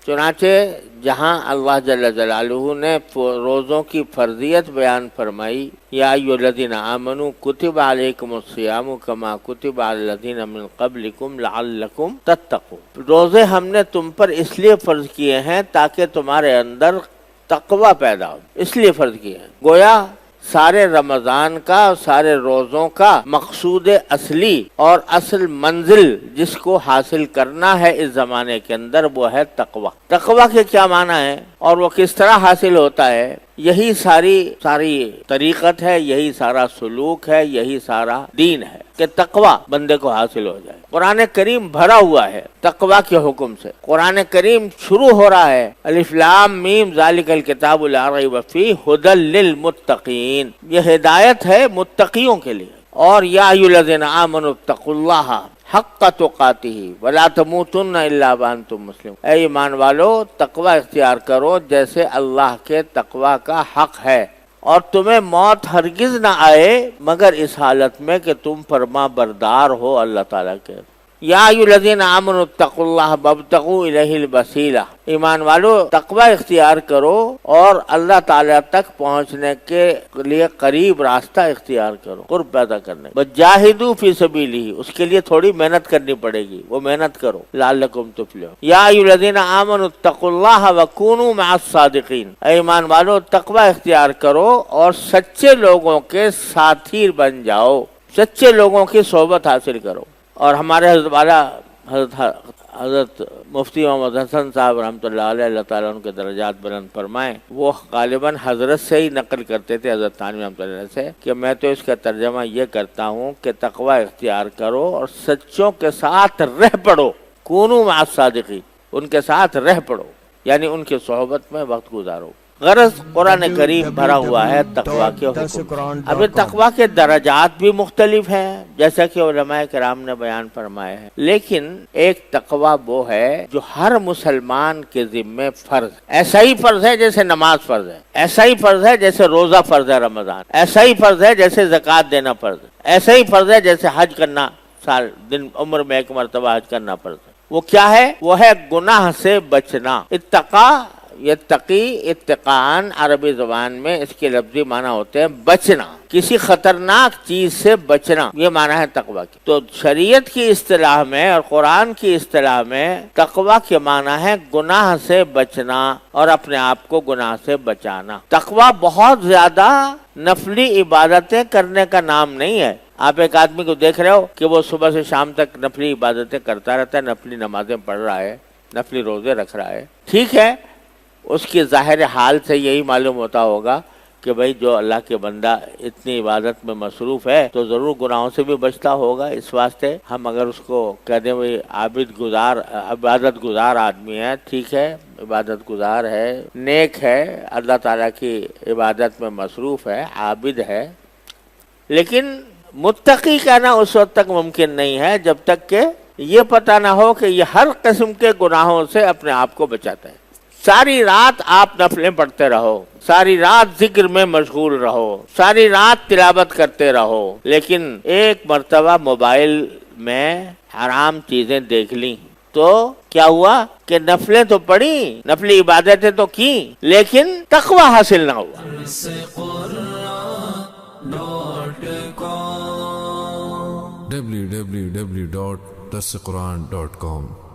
چنانچہ جہاں اللہ جل جلالہ نے روزوں کی فرضیت بیان فرمائی، یا ایھا الذین آمنوا کتب علیکم الصیام کما کتب علی الذین من قبلکم لعلکم تتقون، روزے ہم نے تم پر اس لیے فرض کیے ہیں تاکہ تمہارے اندر تقوی پیدا ہو، اس لیے فرض کیے ہیں۔ گویا سارے رمضان کا، سارے روزوں کا مقصود اصلی اور اصل منزل جس کو حاصل کرنا ہے اس زمانے کے اندر وہ ہے تقوی۔ تقوی کے کیا معنی ہے اور وہ کس طرح حاصل ہوتا ہے، یہی ساری طریقت ہے، یہی سارا سلوک ہے، یہی سارا دین ہے کہ تقوی بندے کو حاصل ہو جائے۔ قرآن کریم بھرا ہوا ہے تقوی کے حکم سے۔ قرآن کریم شروع ہو رہا ہے الف لام میم ذالک الکتاب لا ریب فیہ ھدی للمتقین، یہ ہدایت ہے متقیوں کے لیے۔ اور یا ایھا الذین آمنوا اتقوا اللہ حق تقاتہ ولا تموتن الا وانتم مسلمون، اے ایمان والو تقوی اختیار کرو جیسے اللہ کے تقوی کا حق ہے، اور تمہیں موت ہرگز نہ آئے مگر اس حالت میں کہ تم فرما بردار ہو اللہ تعالیٰ کے۔ یا ایھا الذین آمنوا اتقوا اللہ وابتغوا الیہ الوسیلہ، ایمان والو تقوی اختیار کرو اور اللہ تعالیٰ تک پہنچنے کے لیے قریب راستہ اختیار کرو، قرب پیدا کرنے۔ وجاہدوا فی سبیلہ، اس کے لیے تھوڑی محنت کرنی پڑے گی، وہ محنت کرو لعلکم تفلحون۔ یا ایھا الذین آمنوا اتقوا اللہ وکونوا مع الصادقین، اے ایمان والو تقوی اختیار کرو اور سچے لوگوں کے ساتھی بن جاؤ، سچے لوگوں کی صحبت حاصل کرو۔ اور ہمارے حضرت والا حضرت مفتی محمد حسن صاحب رحمۃ اللہ علیہ، اللہ تعالیٰ ان کے درجات بلند فرمائیں، وہ غالباً حضرت سے ہی نقل کرتے تھے، حضرت تھانوی رحمۃ اللہ علیہ سے، کہ میں تو اس کا ترجمہ یہ کرتا ہوں کہ تقوی اختیار کرو اور سچوں کے ساتھ رہ پڑو، کونوا مع الصادقین، ان کے ساتھ رہ پڑو، یعنی ان کی صحبت میں وقت گزارو۔ غرض قرآن کریم بھرا ہوا ہے تقوی کے حکم۔ اب تقوی کے درجات بھی مختلف ہیں جیسا کہ علماء کرام نے بیان فرمائے ہیں، لیکن ایک تقوی وہ ہے جو ہر مسلمان کے ذمے فرض، ایسا ہی فرض ہے جیسے نماز فرض ہے، ایسا ہی فرض ہے جیسے روزہ فرض ہے رمضان، ایسا ہی فرض ہے جیسے زکوٰۃ دینا فرض ہے، ایسا ہی فرض ہے جیسے حج کرنا، سال دن عمر میں ایک مرتبہ حج کرنا فرض ہے۔ وہ کیا ہے؟ وہ ہے گناہ سے بچنا۔ اتقا، یتقی، اتقان عربی زبان میں اس کے لفظی معنی ہوتے ہیں بچنا، کسی خطرناک چیز سے بچنا، یہ معنی ہے تقوی کی۔ تو شریعت کی اصطلاح میں اور قرآن کی اصطلاح میں تقوی کے معنی ہے گناہ سے بچنا اور اپنے آپ کو گناہ سے بچانا۔ تقوی بہت زیادہ نفلی عبادتیں کرنے کا نام نہیں ہے۔ آپ ایک آدمی کو دیکھ رہے ہو کہ وہ صبح سے شام تک نفلی عبادتیں کرتا رہتا ہے، نفلی نمازیں پڑھ رہا ہے، نفلی روزے رکھ رہا ہے، ٹھیک ہے، اس کی ظاہر حال سے یہی معلوم ہوتا ہوگا کہ بھئی جو اللہ کے بندہ اتنی عبادت میں مصروف ہے تو ضرور گناہوں سے بھی بچتا ہوگا۔ اس واسطے ہم اگر اس کو کہہ دیں بھئی عبادت گزار آدمی ہے، ٹھیک ہے، عبادت گزار ہے، نیک ہے، اللہ تعالیٰ کی عبادت میں مصروف ہے، عابد ہے، لیکن متقی کہنا اس وقت تک ممکن نہیں ہے جب تک کہ یہ پتہ نہ ہو کہ یہ ہر قسم کے گناہوں سے اپنے آپ کو بچاتا ہے۔ ساری رات آپ نفلیں پڑھتے رہو، ساری رات ذکر میں مشغول رہو، ساری رات تلاوت کرتے رہو، لیکن ایک مرتبہ موبائل میں حرام چیزیں دیکھ لیں تو کیا ہوا کہ نفلیں تو پڑھی، نفلی عبادتیں تو کی، لیکن تقوی حاصل نہ ہوا۔ www.darsequran.com